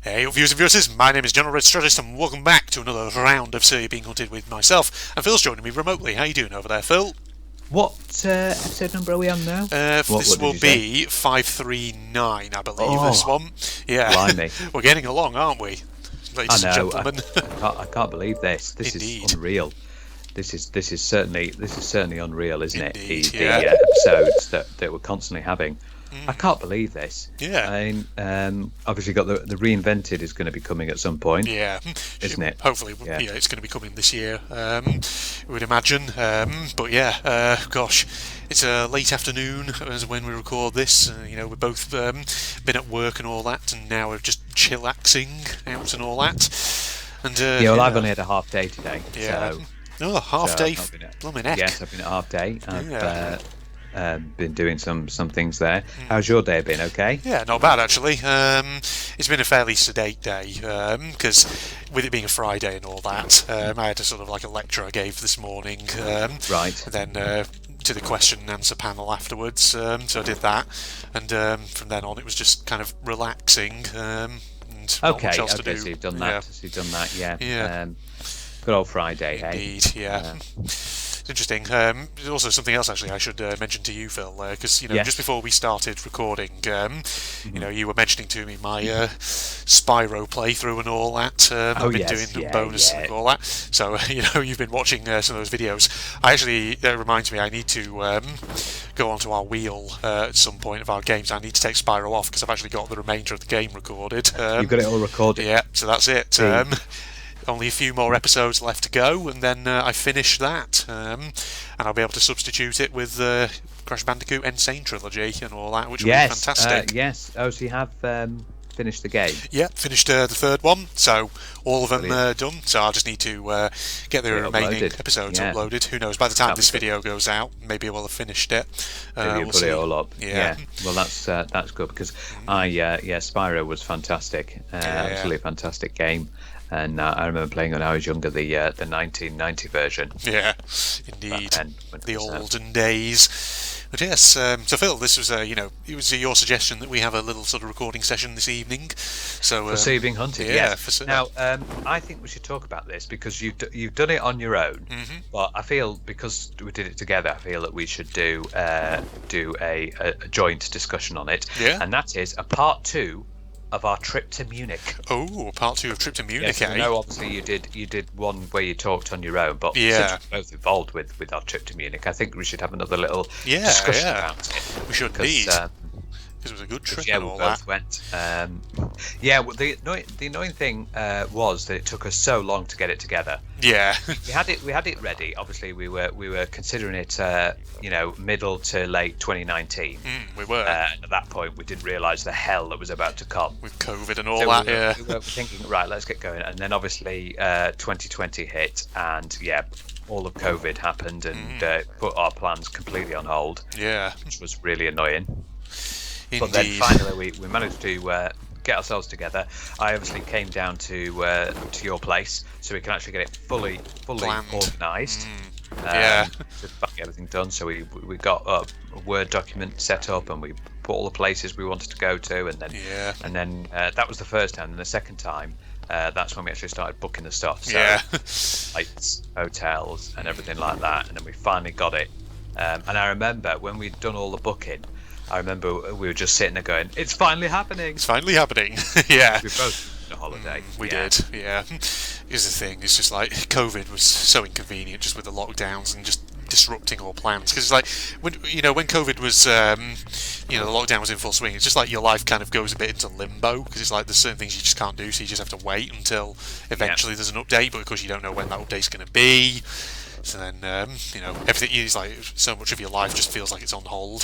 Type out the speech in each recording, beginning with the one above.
Hey, viewers and viewers, my name is General Red Strategist, and welcome back to another round of Syria Being Hunted with myself. And Phil's joining me remotely. How you doing over there, Phil? What episode number are we on now? This will be 539, I believe, this one. Yeah. Blimey. We're getting along, aren't we, ladies and gentlemen? I can't believe this. This Indeed. is unreal. This is certainly unreal, isn't Indeed, it? The yeah. episodes that we're constantly having. I can't believe this. Yeah. I mean, obviously got the Reinvented is going to be coming at some point. Yeah. Isn't it? Hopefully, yeah, it's going to be coming this year, we would imagine. But yeah, gosh, it's a late afternoon as when we record this. We've both been at work and all that, and now we're just chillaxing out and all that. And I've only had a half day today. Yeah. So, half day. Blimmin' heck. Yes, I've been at half day. I've been doing some things there. How's your day been? Okay. Yeah, not bad actually. It's been a fairly sedate day because with it being a Friday and all that, I had a sort of like a lecture I gave this morning. Right. And then to the question and answer panel afterwards. So I did that, and from then on it was just kind of relaxing. And not much else to do. So you've done that. Yeah. So you've done that. Yeah. Yeah. Good old Friday, Indeed, hey? yeah. It's interesting. There's also something else actually I should mention to you, Phil, because Yes. just before we started recording, you were mentioning to me my Spyro playthrough and all that. I've been doing bonus and all that. So you've been watching some of those videos. That reminds me, I need to go onto our wheel at some point of our games. I need to take Spyro off because I've actually got the remainder of the game recorded. You've got it all recorded. Yeah, so that's it. Only a few more episodes left to go, and then I finish that, and I'll be able to substitute it with Crash Bandicoot Insane Trilogy and all that, which will be fantastic. Yes. Oh, so you have finished the game? Yeah, finished the third one, so all of them done. So I just need to get the remaining episodes uploaded. Who knows? By the time this video goes out, maybe we'll have finished it. Maybe we'll put it all up. Yeah. Well, that's good because Spyro was fantastic. Absolutely fantastic game. And I remember playing when I was younger, the 1990 version. Yeah, indeed, the olden days. But yes, so Phil, this was it was your suggestion that we have a little sort of recording session this evening. So for Syria Being Hunted, yeah. Now, I think we should talk about this because you've done it on your own, but I feel because we did it together, I feel that we should do a joint discussion on it. Yeah, and that is a part 2 of our trip to Munich. Oh, part 2 of trip to Munich. Yes, I know. Obviously, you did one where you talked on your own, but since we're both involved with our trip to Munich, I think we should have another little discussion about it. We should indeed. Because it was a good trip and all that. Went. Well, the annoying thing was that it took us so long to get it together. Yeah. we had it ready. Obviously, we were considering it, middle to late 2019. We were. At that point, we didn't realise the hell that was about to come with COVID and all that. We were thinking, right, let's get going, and then obviously 2020 hit, and all of COVID happened and put our plans completely on hold. Yeah. Which was really annoying. Indeed. But then finally we managed to get ourselves together. I obviously came down to your place so we can actually get it fully organised. To get everything done. So we got a Word document set up and we put all the places we wanted to go to, and then that was the first time. And the second time, that's when we actually started booking the stuff. So flights, hotels, and everything like that. And then we finally got it. And I remember when we'd done all the booking, I remember we were just sitting there going, "It's finally happening! It's finally happening!" Yeah. We both on a holiday. We did. Yeah. Here's the thing: it's just like COVID was so inconvenient, just with the lockdowns and just disrupting all plans. Because it's like when COVID was, the lockdown was in full swing. It's just like your life kind of goes a bit into limbo because it's like there's certain things you just can't do, so you just have to wait until eventually there's an update. But of course, you don't know when that update's going to be. So then, everything is like so much of your life just feels like it's on hold,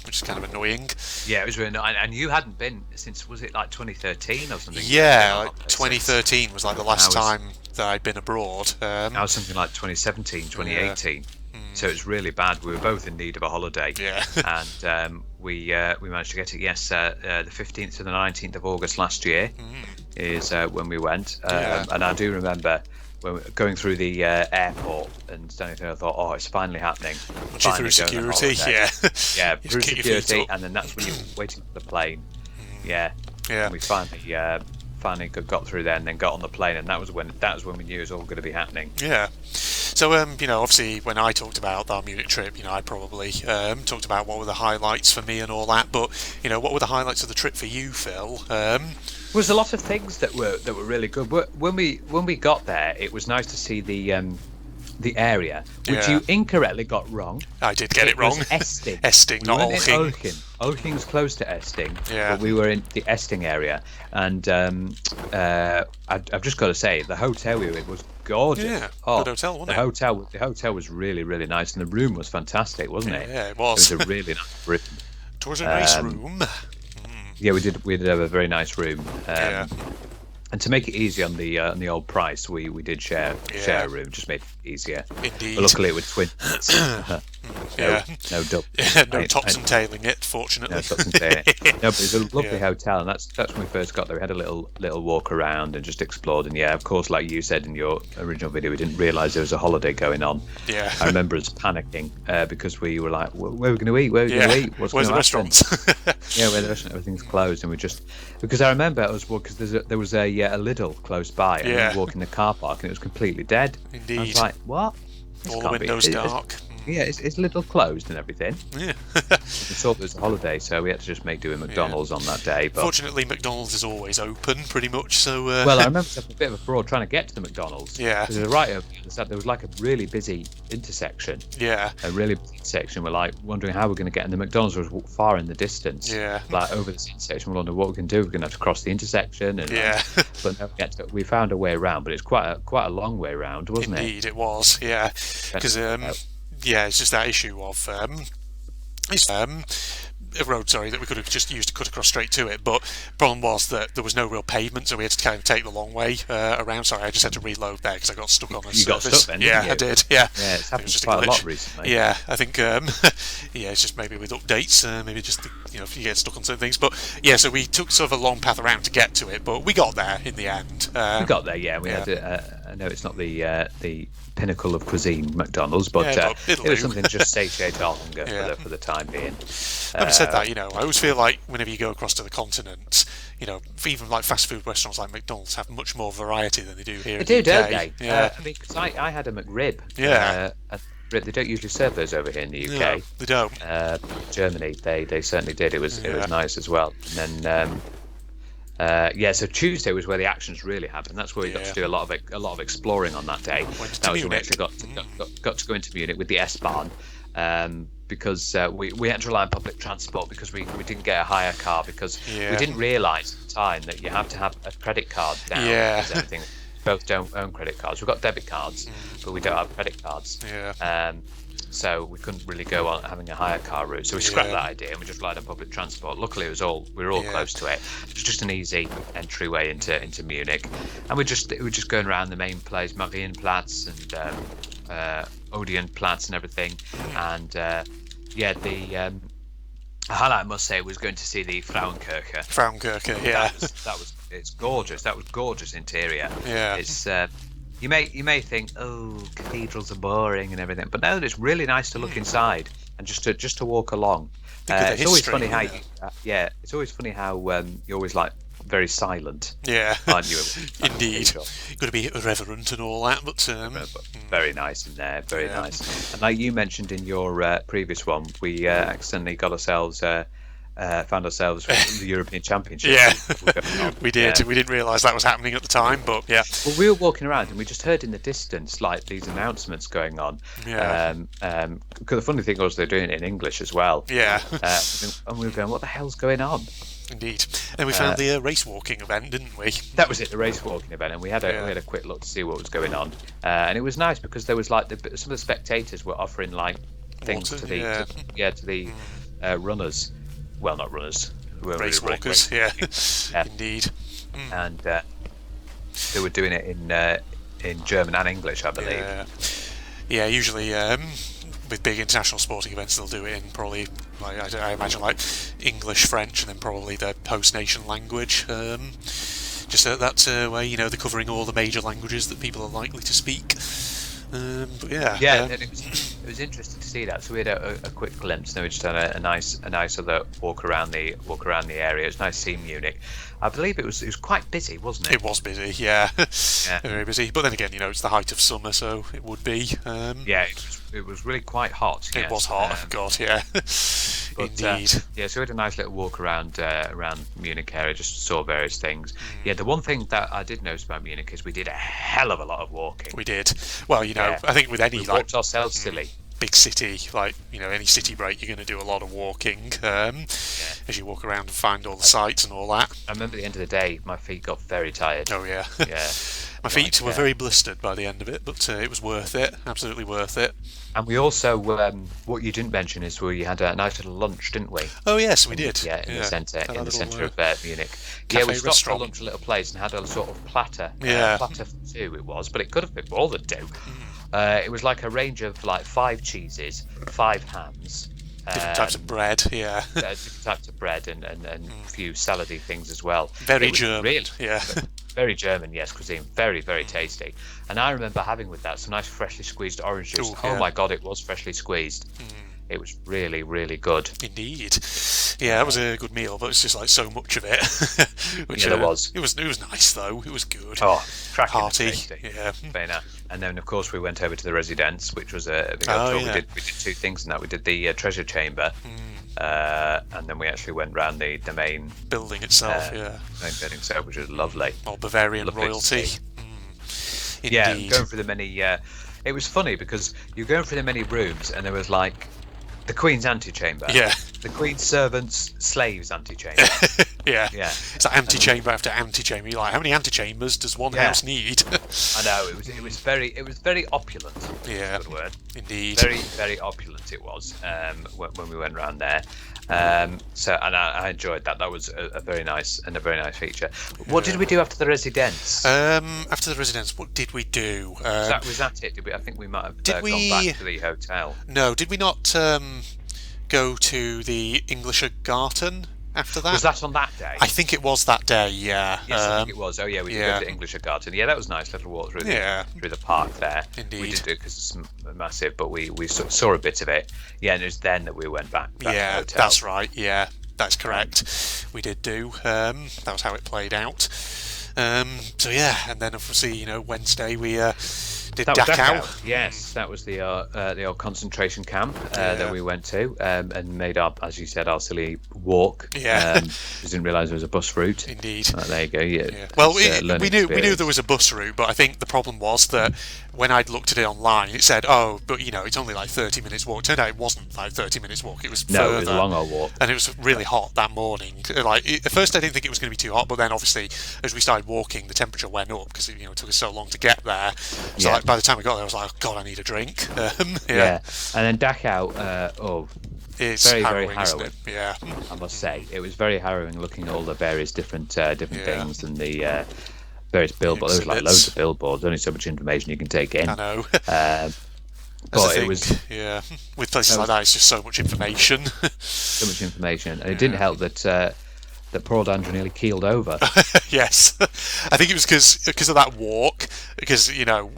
which is kind of annoying. Yeah, it was really annoying. And you hadn't been since, was it like 2013 or something? Yeah, like 2013 was like the last time that I'd been abroad. Now something like 2017, 2018. So it was really bad. We were both in need of a holiday. Yeah. And we managed to get it. Yes, the 15th to the 19th of August last year is when we went. And I do remember when we were going through the airport and standing there, I thought, oh, it's finally happening. Once you're through security, yeah, through security, and then that's when you're waiting for the plane. Yeah. Yeah. And we finally got through there, and then got on the plane, and that was when we knew it was all going to be happening. Yeah. So, obviously, when I talked about our Munich trip, I probably talked about what were the highlights for me and all that. But, what were the highlights of the trip for you, Phil? There was a lot of things that were really good. When we got there, it was nice to see the area, which you incorrectly got wrong. I did get it wrong. Esting. Esting, not Olching. Olching's close to Esting, yeah. but we were in the Esting area, and I've just got to say, the hotel we were in was gorgeous. Yeah, good hotel, wasn't it? The hotel was really, really nice, and the room was fantastic, wasn't it? Yeah, it was. It was a really nice room. It was a nice room. Yeah, we did have a very nice room. Yeah. And to make it easy on the old price, we did share a room, just made it easier. Indeed. But luckily, it was twins. No double. No tops and tailing it, fortunately. No tops and tailing. No, but it was a lovely hotel, and that's when we first got there. We had a little walk around and just explored. And of course, like you said in your original video, we didn't realise there was a holiday going on. Yeah. I remember us panicking because we were like, where are we going to eat? Where are we going to eat? Where's the restaurants? Yeah, where the restaurant, everything's closed, and we just because I remember it was because there was a Lidl close by, and we walk in the car park, and it was completely dead. Indeed. I was like, what? All the windows dark. It's Lidl closed and everything. Yeah. We thought it was a holiday, so we had to just make do with McDonald's on that day. But fortunately, McDonald's is always open, pretty much. So. Well, I remember having a bit of a fraud trying to get to the McDonald's. Yeah. Because right over there was like a really busy intersection. Yeah. A really busy intersection. We're like wondering how we're going to get in. The McDonald's was far in the distance. Yeah. Like over this intersection, we're wondering what we can do. We're going to have to cross the intersection. And, yeah. But no, we found a way around, but it's quite a long way around, wasn't it? Indeed, it was. Yeah. Because it's just that issue of a road, that we could have just used to cut across straight to it. But the problem was that there was no real pavement, so we had to kind of take the long way around. Sorry, I just had to reload there because I got stuck on a surface. Got stuck then, yeah, didn't you? I did. Yeah, yeah, it's happened quite a lot recently. Yeah, I think it's just maybe with updates, maybe just if you get stuck on certain things. But yeah, so we took sort of a long path around to get to it, but we got there in the end. We got there, yeah. We had to. I know it's not the pinnacle of cuisine, McDonald's, but it was something to just satiate our hunger for the time being. Having said that, I always feel like whenever you go across to the continent, even like fast food restaurants like McDonald's have much more variety than they do here. They in do, the UK. don't they? Yeah. I mean, because I had a McRib. Yeah. They don't usually serve those over here in the UK. No, they don't. Germany, they certainly did. It was nice as well. And then. So Tuesday was where the actions really happened. That's where we got to do a lot of exploring on that day. That was when we actually got to go into Munich with the S-Bahn, because we had to rely on public transport because we didn't get a hire car because we didn't realise at the time that you have to have a credit card down. Yeah. Because everything. Both don't own credit cards. We've got debit cards, but we don't have credit cards. Yeah. So we couldn't really go on having a hire car route. So we scrapped that idea and we just relied on public transport. Luckily, we were all close to it. It was just an easy entryway into Munich, and we were just going around the main place, Marienplatz and Odeonplatz and everything. And the highlight, I must say, was going to see the Frauenkirche. Frauenkirche, yeah. It's gorgeous. That was gorgeous interior. Yeah. It's you may think, oh, cathedrals are boring and everything, but no, it's really nice to look inside and just to walk along. It's always funny how it's always funny how you're always like very silent. Yeah. Aren't you? Indeed. You've got to be irreverent and all that, but very nice in there. Very nice. And like you mentioned in your previous one, we accidentally got ourselves. Found ourselves in the European Championship. Yeah, we did. We didn't realise that was happening at the time, but yeah. Well, we were walking around and we just heard in the distance like these announcements going on. Yeah. Because the funny thing was they're doing it in English as well. Yeah. And we were going, what the hell's going on? Indeed. And we found the race walking event, didn't we? That was it, the race walking event, and we had a quick look to see what was going on. And it was nice because there was like some of the spectators were offering like things to the runners. Well, not runners. Race walkers, yeah. Indeed. And they were doing it in German and English, I believe. Yeah, usually with big international sporting events, they'll do it in probably, I imagine, like English, French, and then probably their host nation language. Just that way, they're covering all the major languages that people are likely to speak. But and it was interesting to see that. So we had a quick glimpse, and then we just had a nice other walk around the area. It was nice seeing Munich. I believe it was quite busy, wasn't it? It was busy, yeah. Very busy. But then again, it's the height of summer, so it would be. Yeah, it was really quite hot. It was hot, God, yeah. But, Indeed. so we had a nice little walk around Munich area, just saw various things. Yeah, the one thing that I did notice about Munich is we did a hell of a lot of walking. We did. Well, I think with any we walked ourselves silly. Big city, any city break, you're going to do a lot of walking as you walk around and find all the sights and all that. I remember at the end of the day, my feet got very tired. Oh yeah. Yeah. My feet were very blistered by the end of it, but it was worth it. Absolutely worth it. And we also, what you didn't mention is we had a nice little lunch, didn't we? Oh yes, we did. Yeah, in the centre of Munich. Yeah, we stopped for lunch at a little place and had a sort of platter. Platter for two it was, but it could have been more than two. It was like a range of 5 cheeses, 5 hams. Different types of bread, yeah. Different types of bread and a few salady things as well. Very German, yeah. Very German, yes, cuisine. Very, very tasty. And I remember having with that some nice freshly squeezed orange juice. Oh my God, it was freshly squeezed. It was really, really good. Indeed. Yeah, that was a good meal, but it's just so much of it. Which, there was. It was nice though. It was good. Oh, cracking hearty. Tasty. Yeah. Very nice. And then of course we went over to the Residence, which was we did 2 things in that. We did the treasure chamber, and then we actually went round the main building itself. Main building itself, which was lovely. All Bavarian royalty. Indeed. Yeah, going through the many. It was funny because you're going through the many rooms, and there was the Queen's antechamber. Yeah. The Queen's servants' slaves antechamber. Yeah. It's like antechamber after antechamber. You're like, how many antechambers does one house need? I know it was very opulent. Yeah. Good word. Indeed. Very, very opulent it was. When we went round there. I enjoyed that. That was a very nice feature. What did we do after the Residence? After the Residence, what did we do? Was that it? Did we? I think we might have gone back to the hotel. No, did we not go to the Englischer Garten after that? Was that on that day? I think it was that day, yeah. Yes, I think it was. Oh yeah, we did go to the Englischer Garten. Yeah, that was nice. Little walk through the park there. Indeed. We did do it because it's massive, but we saw a bit of it. Yeah, and it was then that we went back to the hotel. That's right. Yeah, that's correct. We did do. That was how it played out. And then obviously, Wednesday we did Dachau. Yes, that was the old concentration camp that we went to and made up, as you said, our silly walk. Yeah, we didn't realise there was a bus route. Indeed. There you go. Yeah. Well, we knew there was a bus route, but I think the problem was that when I'd looked at it online, it said, "Oh, but it's only 30 minutes walk." Turned out it wasn't 30 minutes walk. It was further. It was a long old walk, and it was really hot that morning. At first, I didn't think it was going to be too hot, but then obviously, as we started walking, the temperature went up because it took us so long to get there. So by the time we got there, I was like, "Oh God, I need a drink." And then Dachau. It's very, harrowing, very harrowing. isn't it? Yeah, I must say it was very harrowing looking at all the various different things and the various billboards. There was loads of billboards. Only so much information you can take in. I know. But it was with places like that, it's just so much information. So much information, and it didn't help that poor old Andrew nearly keeled over. Yes, I think it was because of that walk. Because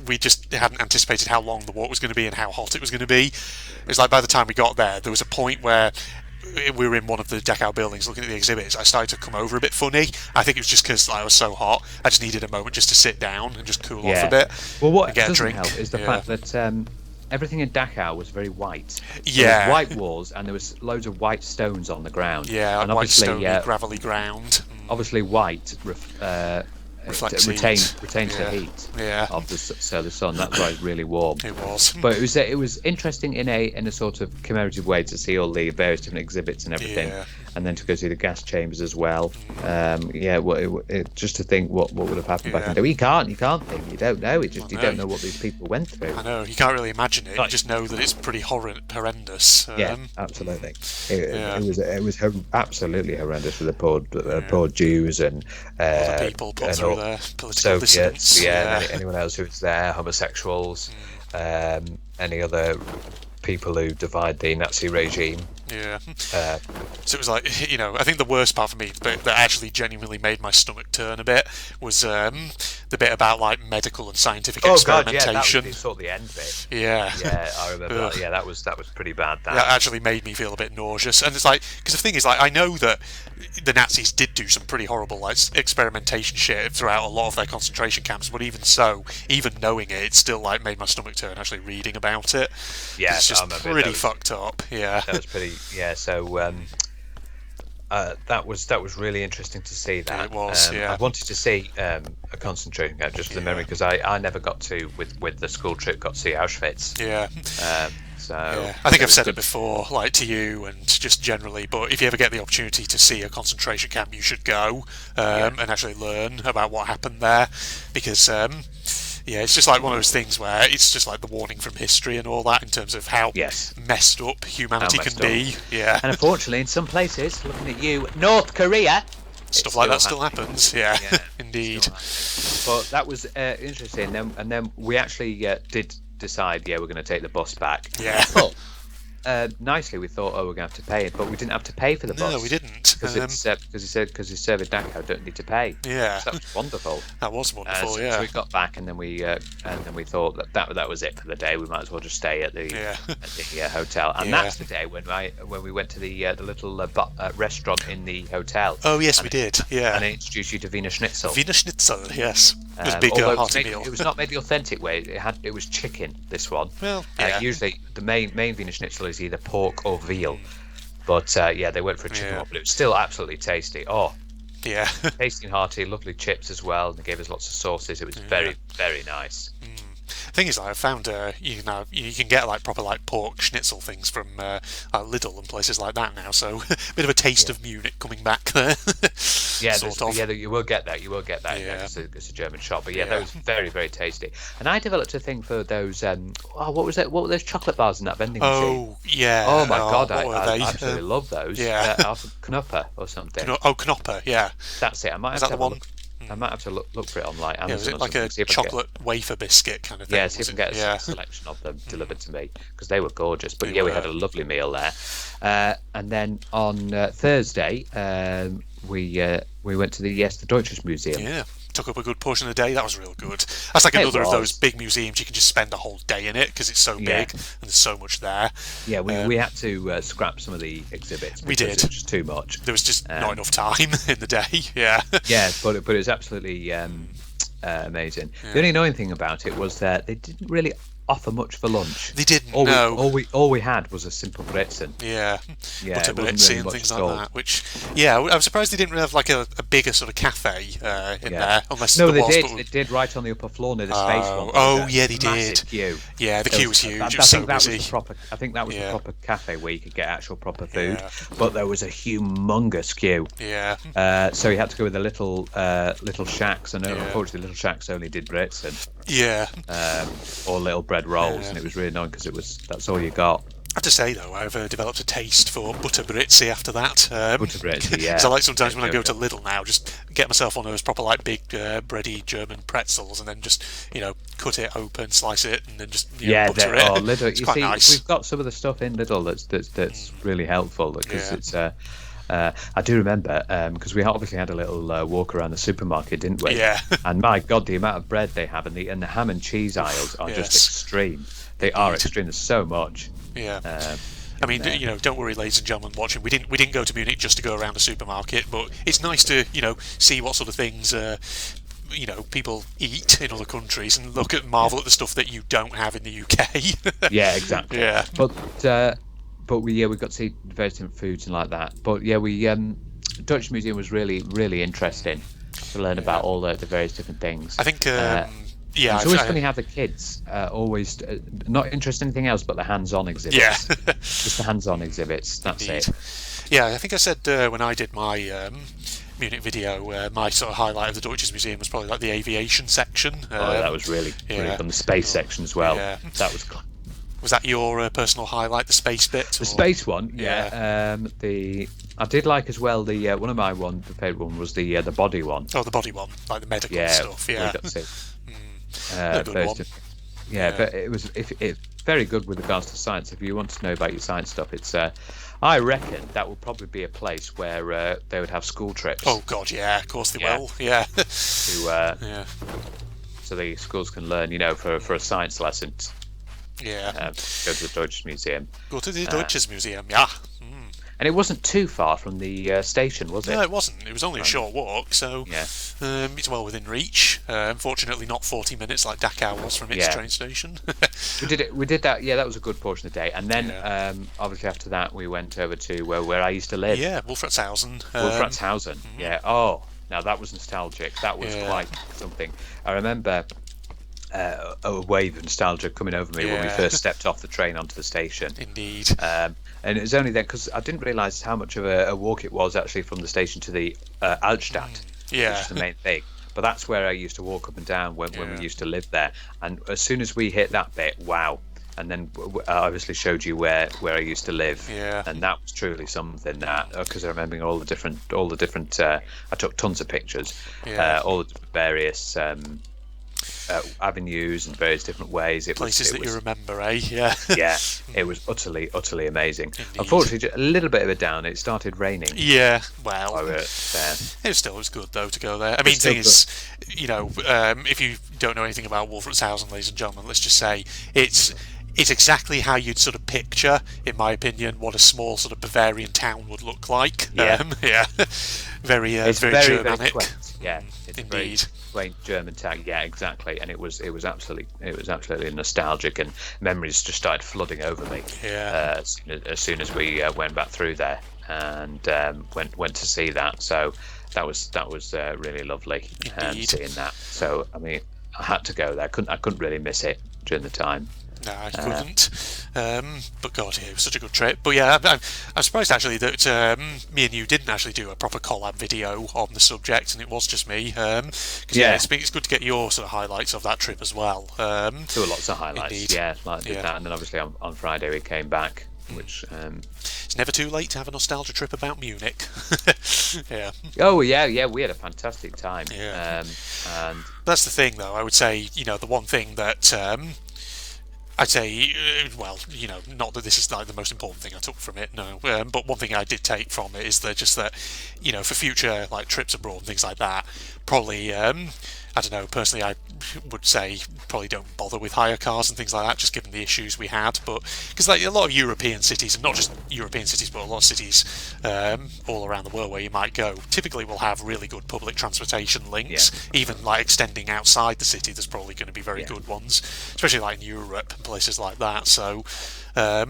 we just hadn't anticipated how long the walk was going to be and how hot it was going to be. It was by the time we got there was a point where we were in one of the Dachau buildings looking at the exhibits. I started to come over a bit funny. I think it was just because I was so hot. I just needed a moment just to sit down and just cool off a bit. Well, what and get doesn't a drink. Help is the fact that everything in Dachau was very white. Yeah. There was white walls and there was loads of white stones on the ground. Yeah, and white stony, gravelly ground. Obviously, white retains the heat of the sun. That's why it's really warm. It was. But it was interesting in a sort of commemorative way to see all the various different exhibits and everything, and then to go see the gas chambers as well. Just to think what would have happened back in the day. You can't think. You don't know. You don't know what these people went through. I know. You can't really imagine it. You just know that it's pretty horrendous. Absolutely. It was absolutely horrendous for the poor Jews and other people put through their political dissidents. Anyone else who was there, homosexuals, any other people who defied the Nazi regime. Yeah. So it was I think the worst part for me, that actually genuinely made my stomach turn a bit, was the bit about like medical and scientific Oh god, experimentation. yeah, that was sort of the end bit. Yeah. Yeah, I remember that. Yeah, that was pretty bad. That actually made me feel a bit nauseous, and it's like, because the thing is, like, I know that the Nazis did do some pretty horrible like experimentation shit throughout a lot of their concentration camps, but even so, even knowing it, it still like made my stomach turn actually reading about it. Yeah, it's just pretty fucked up. Yeah, that was pretty. Yeah, so that was really interesting to see that. It was. Yeah, I wanted to see a concentration camp just for the memory, because I never got to with the school trip got to see Auschwitz. Yeah. So I think I've said it before, like to you and just generally. But if you ever get the opportunity to see a concentration camp, you should go and actually learn about what happened there, because it's just like one of those things where it's just like the warning from history and all that in terms of how messed up humanity can be. Yeah, and unfortunately, in some places, looking at you, North Korea. Stuff like that still happens. Yeah, indeed. But that was interesting. And then we actually did decide, we're going to take the bus back. Yeah. But nicely, we thought, we're going to have to pay it, but we didn't have to pay for the bus. No, we didn't. Because he said with Dachau don't need to pay. Yeah. So that was wonderful. That was wonderful. So we got back, and then we thought that was it for the day. We might as well just stay at the hotel. And that's the day when we went to the little restaurant in the hotel. Oh yes, we did. Yeah. And I introduced you to Wiener Schnitzel. Wiener Schnitzel, yes. It was a big hearty meal. It was not made the authentic way. It was chicken. This one. Well, usually the main Wiener Schnitzel is either pork or veal, but they went for a chicken one. But it was still absolutely tasty. Oh, yeah, tasty and hearty. Lovely chips as well. They gave us lots of sauces. It was very, very nice. The thing is, I found you can get like proper like pork schnitzel things from Lidl and places like that now. So a bit of a taste of Munich coming back there. You will get that. Yeah. It's a German shop, but that was very, very tasty. And I developed a thing for those. What was it? What were those chocolate bars in that vending machine? Oh yeah. Oh my god, I absolutely love those. Yeah. Knopper or something. Knopper. Yeah. That's it. I might have to have a look. I might have to look for it on like Amazon. Was it like a chocolate wafer biscuit kind of thing? Yeah, see if I can get a selection of them delivered to me, because they were gorgeous. But we had a lovely meal there. And then on Thursday, we went to the Deutsches Museum. Yeah, took up a good portion of the day. That was real good. That's like another of those big museums you can just spend a whole day in it because it's so big and there's so much there. Yeah, we had to scrap some of the exhibits. We did. It was just too much. There was just not enough time in the day. Yeah. Yeah, but it was absolutely amazing. Yeah. The only annoying thing about it was that they didn't really offer much for lunch. They didn't. All we had was a simple bretzen. Yeah, butter bretzi and things like that. Which, I was surprised they didn't really have like a bigger sort of cafe in there. Unless they did right on the upper floor near the space one. Oh yeah, they did. Queue. Yeah, the queue was huge. It was so busy. I think that was the proper cafe where you could get actual proper food. But there was a humongous queue. Yeah. So you had to go with the little shacks, and unfortunately, little shacks only did bretzen. Yeah. Or little bread rolls, and it was really annoying because that's all you got. I have to say though, I've developed a taste for butter bretzi after that. Butter bretzi, yeah. Because I like sometimes when I go to Lidl now, just get myself one of those proper like big bready German pretzels, and then just cut it open, slice it, and then just butter it. Lidl. It's quite nice. We've got some of the stuff in Lidl that's really helpful, because it's. I do remember because we obviously had a little walk around the supermarket, didn't we? Yeah. And my God, the amount of bread they have, and the ham and cheese aisles are just extreme. They are extreme. There's so much. Yeah. I mean, don't worry, ladies and gentlemen watching. We didn't go to Munich just to go around the supermarket, but it's nice to see what sort of things people eat in other countries and marvel at the stuff that you don't have in the UK. Yeah, exactly. Yeah. But we got to see various different foods and like that. But Dutch Museum was really, really interesting to learn about all the various different things. I think it's always funny how the kids always not interested in anything else but the hands-on exhibits. Yeah. Just the hands-on exhibits. That's Indeed. it. Yeah, I think I said when I did my Munich video, my sort of highlight of the Deutsches Museum was probably like the aviation section. That was really fun. The space section as well. Yeah. That was. Was that your personal highlight, the space bit? The space one, yeah. I did like as well the one of my favourite one was the body one. Oh, the body one, like the medical stuff. Yeah. Good one. But it was very good with regards to science. If you want to know about your science stuff, it's. I reckon that would probably be a place where they would have school trips. Oh God, yeah, of course they will. Yeah. so the schools can learn, for a science lesson. Yeah. Go to the Deutsches Museum. Go to the Deutsches Museum, yeah. And it wasn't too far from the station, was it? No, it wasn't. It was only a short walk, so Yeah. It's well within reach. Unfortunately, not 40 minutes like Dachau was from its train station. We did that. Yeah, that was a good portion of the day. And then, obviously, after that, we went over to where I used to live. Yeah, Wolfratshausen. Wolfratshausen. Yeah. Oh, now that was nostalgic. That was quite something. I remember a wave of nostalgia coming over me when we first stepped off the train onto the station. Indeed. And it was only then, because I didn't realise how much of a walk it was actually from the station to the Altstadt, which is the main thing. But that's where I used to walk up and down when we used to live there. And as soon as we hit that bit, wow. And then I obviously showed you where I used to live, and that was truly something. That because I remember all the different. I took tons of pictures, all the various avenues and various different ways. Places that you remember, eh? Yeah. Yeah, it was utterly amazing. Indeed. Unfortunately, a little bit of a down. It started raining. Yeah, well, it was good though to go there. I mean, the thing is, if you don't know anything about Wolfratshausen, ladies and gentlemen, let's just say it's exactly how you'd sort of picture, in my opinion, what a small sort of Bavarian town would look like. Yeah. Very Germanic. Very quaint. Yeah, it's indeed. a very quaint German town. Yeah, exactly. And it was absolutely nostalgic, and memories just started flooding over me. Yeah. As soon as we went back through there and went to see that, so that was really lovely. Seeing that. So I mean, I had to go there. I couldn't really miss it during the time. No, I couldn't. But God, it was such a good trip. But yeah, I'm surprised actually that me and you didn't actually do a proper collab video on the subject, and it was just me. Because it's good to get your sort of highlights of that trip as well. There were lots of highlights. Indeed. Yeah, did that, and then obviously on Friday we came back, which. It's never too late to have a nostalgia trip about Munich. Yeah. Oh yeah, we had a fantastic time. Yeah. And that's the thing, though. I would say, the one thing that. I'd say, not that this is like the most important thing I took from it, no. But one thing I did take from it is that for future like trips abroad and things like that, probably, I don't know. Personally, I would say probably don't bother with hire cars and things like that, just given the issues we had. But because like a lot of European cities, and not just European cities, but a lot of cities all around the world where you might go, typically will have really good public transportation links. Even like extending outside the city, there's probably going to be very good ones, especially like in Europe and places like that. So. I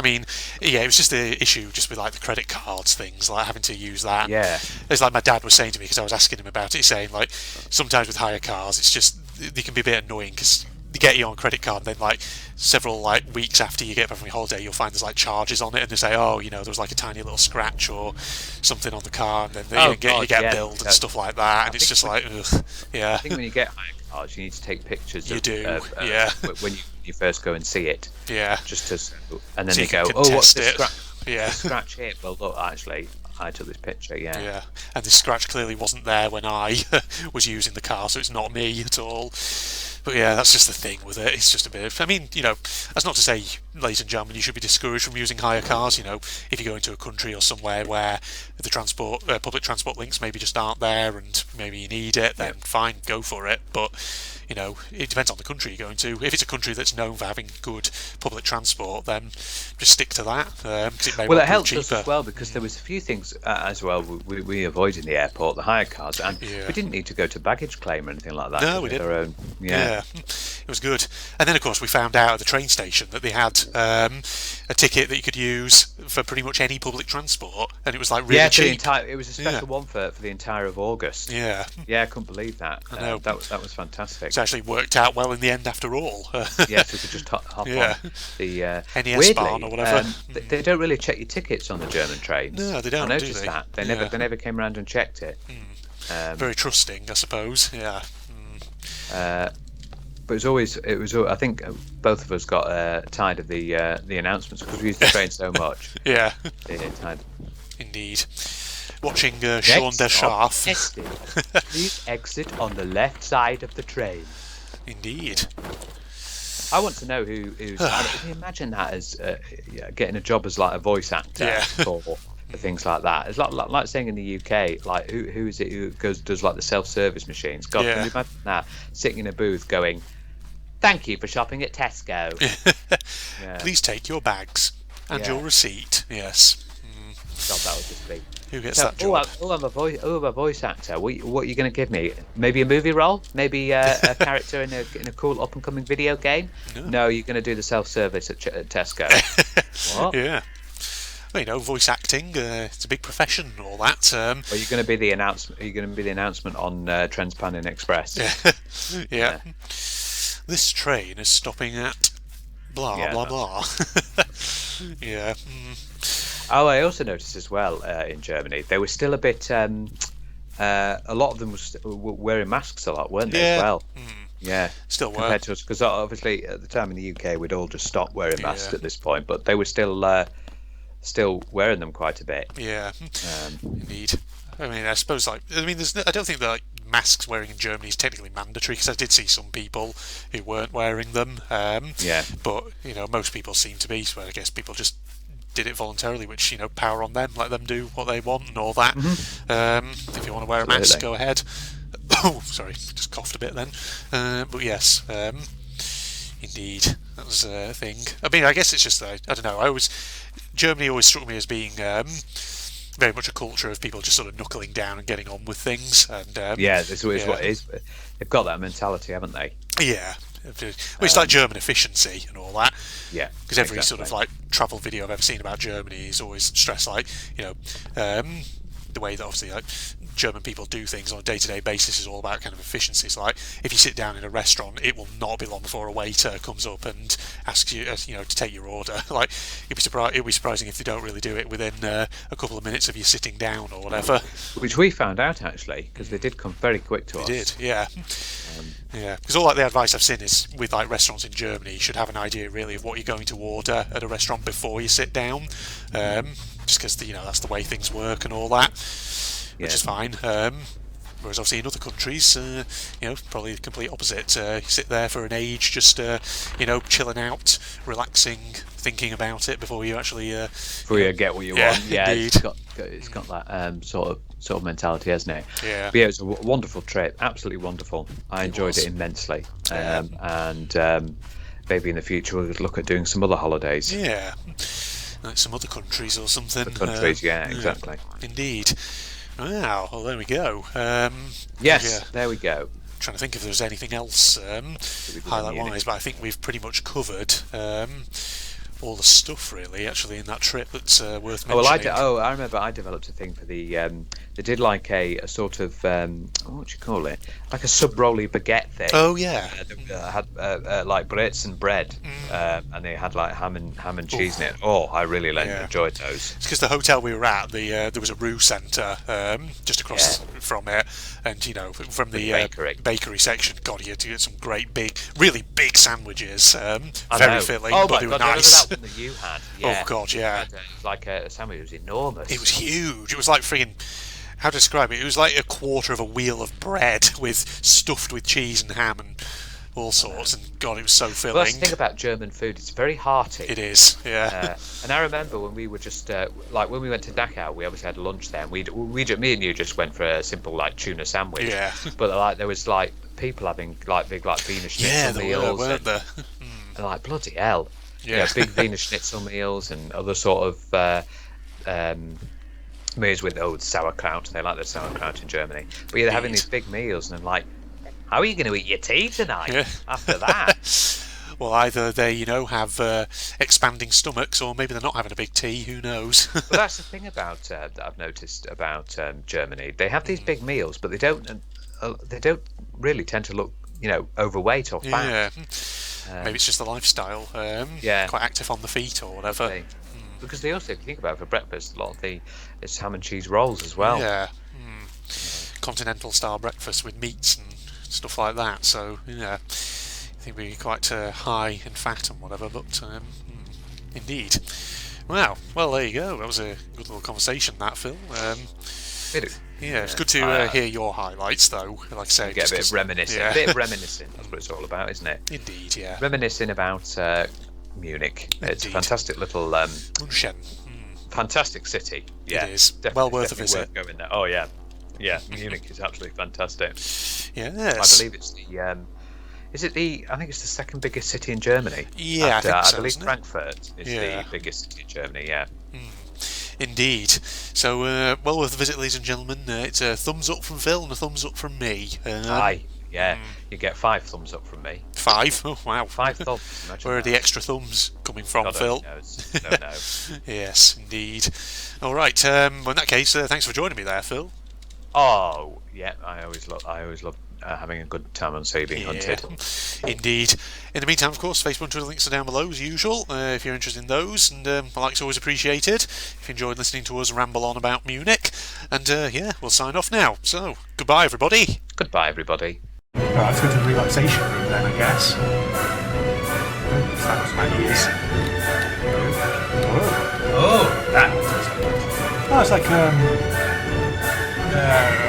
mean, it was just the issue just with like the credit cards things, like having to use that. Yeah. It's like my dad was saying to me, because I was asking him about it, saying like sometimes with hire cars, it's just they can be a bit annoying because they get you on credit card, and then like several like weeks after you get back from your holiday, you'll find there's like charges on it, and they say, there was like a tiny little scratch or something on the car, and then you get billed and stuff like that, and it's just like, ugh, yeah. I think when you get hire cars, you need to take pictures. When you first go and see it. Yeah. Just to, and then so you go, what's this scratch? Yeah. This scratch here. Well, look, actually, I took this picture. Yeah. Yeah. And this scratch clearly wasn't there when I was using the car, so it's not me at all. But yeah, that's just the thing with it. It's just a bit of, I mean, that's not to say, ladies and gentlemen, you should be discouraged from using hire cars. If you go into a country or somewhere where the public transport links maybe just aren't there, and maybe you need it, then fine, go for it. But it depends on the country you're going to. If it's a country that's known for having good public transport, then just stick to that. Because it may it be helped cheaper. us as well, because there was a few things as well we avoided in the airport, the hire cars, and we didn't need to go to baggage claim or anything like that. No, we didn't. Our own, it was good. And then of course we found out at the train station that they had a ticket that you could use for pretty much any public transport, and it was like really cheap. It was a special one for the entire of August. Yeah, I couldn't believe that. I know. That was fantastic. It's actually worked out well in the end after all. Yes, we could just hop on the NES barn or whatever. They don't really check your tickets on the German trains. No, they don't. I noticed that they never came around and checked it. Very trusting, I suppose. Yeah. But it was. I think both of us got tired of the announcements because we used the train so much. Yeah. Tired. Indeed. Watching Sean Descharf. Please exit on the left side of the train. Indeed. I want to know who's. Can you imagine that as getting a job as like a voice actor for for things like that. It's like saying in the UK, like who is it who does like the self-service machines? God, can you imagine that, sitting in a booth going, "Thank you for shopping at Tesco. Please take your bags and your receipt." Yes. God, that would just be. Who gets that job? I'm a voice actor. What are you going to give me? Maybe a movie role? Maybe a character in a cool up and coming video game? No, you're going to do the self-service at Tesco. What? Yeah. Well, voice acting, it's a big profession and all that. Are you going to be the announcement? Are you going to be the announcent on Transpanning Express? Yeah. This train is stopping at blah blah blah. Yeah. Oh, I also noticed as well in Germany they were still a bit. A lot of them were wearing masks a lot, weren't they? As well. Yeah, still were. Compared to us, because obviously at the time in the UK we'd all just stopped wearing masks at this point, but they were still wearing them quite a bit. Yeah, indeed. I mean, I suppose I don't think that masks wearing in Germany is technically mandatory, because I did see some people who weren't wearing them. But most people seem to be. So I guess people just did it voluntarily, which power on them, let them do what they want and all that. If you want to wear a mask, go ahead. Oh, sorry, just coughed a bit then. But yes, indeed, that was a thing. I mean, I guess it's just that I don't know. Germany always struck me as being very much a culture of people just sort of knuckling down and getting on with things. And this is what it is. They've got that mentality, haven't they? Yeah. Well, it's like German efficiency and all that. Yeah. Because every sort of like travel video I've ever seen about Germany is always stressed the way that obviously like German people do things on a day-to-day basis is all about kind of efficiency. It's like if you sit down in a restaurant, it will not be long before a waiter comes up and asks you, to take your order. Like it'd be surprising if they don't really do it within a couple of minutes of you sitting down or whatever. Which we found out actually, because they did come very quick to us. They did, yeah. Yeah, because all like the advice I've seen is with like restaurants in Germany, you should have an idea really of what you're going to order at a restaurant before you sit down, just because that's the way things work and all that, which is fine. Whereas obviously in other countries, probably the complete opposite. You sit there for an age, just chilling out, relaxing, thinking about it before you actually before you get what you want. Yeah, indeed. It's got that sort of mentality, hasn't it? Yeah. But yeah, it was a wonderful trip, absolutely wonderful. I enjoyed it immensely, and maybe in the future we'll look at doing some other holidays. Yeah, like some other countries or something. Other countries, exactly. Indeed. Wow, well there we go. There we go. Trying to think if there's anything else highlight-wise, but I think we've pretty much covered all the stuff really actually in that trip that's worth mentioning. I remember I developed a thing for the they did like a sort of what do you call it, like a sub-rolly baguette thing. Oh yeah. Had like Brits and bread, and they had like ham and cheese in it. Oh, I really enjoyed those. It's because the hotel we were at, there was a roux centre just across from it, and from the bakery section, God, you had to get some great really big sandwiches, very filling, but they were nice. That one that you had. Oh God, yeah. It was like a sandwich. It was enormous. It was huge. It was like friggin'. How to describe it? It was like a quarter of a wheel of bread stuffed with cheese and ham and all sorts. And God, it was so filling. Well, that's the thing about German food. It's very hearty. It is, yeah. And I remember when we were just when we went to Dachau, we obviously had lunch there. And me and you just went for a simple like tuna sandwich. Yeah. But there was like people having like big like Wiener Schnitzel meals. Weren't there? And like bloody hell. Yeah. Big Wiener Schnitzel meals and other sort of meals with sauerkraut. They like the sauerkraut in Germany. But they're having these big meals, and I'm like, how are you going to eat your tea tonight after that? Well, either they, have expanding stomachs, or maybe they're not having a big tea. Who knows? Well, that's the thing about that I've noticed about Germany. They have these big meals, but they don't really tend to look, overweight or fat. Yeah. Maybe it's just the lifestyle. Quite active on the feet or whatever. Exactly. Because they also, if you think about it, for breakfast, a lot of it's ham and cheese rolls as well. Yeah. Continental style breakfast with meats and stuff like that. So I think we're quite high in fat and whatever. But indeed. Wow. Well, there you go. That was a good little conversation, that, Phil. It's good to hear your highlights, though. Like I say, get a bit of reminiscing. Yeah. A bit of reminiscing. That's what it's all about, isn't it? Indeed, yeah. Reminiscing about Munich. It's a fantastic little fantastic city. Yeah, it is. Definitely, Well worth a definitely visit. worth going there. Oh yeah, yeah. Munich is absolutely fantastic. Yes. I believe it's the. Is it the? I think it's the second biggest city in Germany. Yeah, After, I think so. I believe Isn't it? Frankfurt is the biggest city in Germany. Yeah. Indeed. So, well worth a visit, ladies and gentlemen. It's a thumbs up from Phil and a thumbs up from me. Aye. Yeah. You get 5 thumbs up from me. 5? Oh, wow. 5 thumbs. Imagine Where are that. the extra thumbs coming from, God Phil? only knows. Don't know. Yes, indeed. All right. Well, in that case, thanks for joining me there, Phil. Oh, yeah. I always love having a good time on sea being hunted. Indeed. In the meantime, of course, Facebook and Twitter links are down below as usual, if you're interested in those, and a like's always appreciated if you enjoyed listening to us ramble on about Munich. And yeah, we'll sign off now. So, goodbye, everybody. Goodbye, everybody. Right, let's go to the relaxation room then, I guess. That was my ears. Oh, that does. Oh, it's like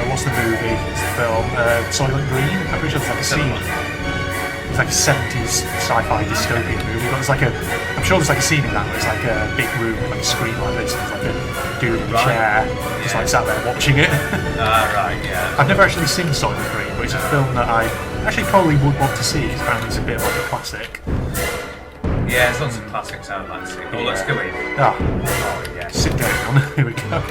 what's the movie? It's the film Soylent Green. I'm pretty sure there's like a scene. It's like a 70s sci-fi dystopian movie, but I'm sure there's like a scene in that where it's like a big room with like a screen like this, and there's like a dude in a chair, just like sat there watching it. Right, yeah. I've never actually seen Soylent Green, but it's a film that I actually probably would want to see because apparently it's a bit like a classic. Yeah, there's lots of classics out like this. Oh, let's go in. Oh, yes. sit down. Here we go.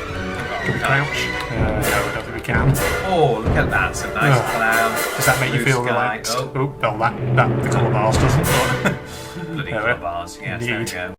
Can we crouch? No, I don't think we can. Oh, look at that. Some nice clouds. Does that make you blue feel sky. relaxed? Oh, Oh, well, that the colour bars doesn't. But bloody there we- colour bars. Yes, there we Indeed. go.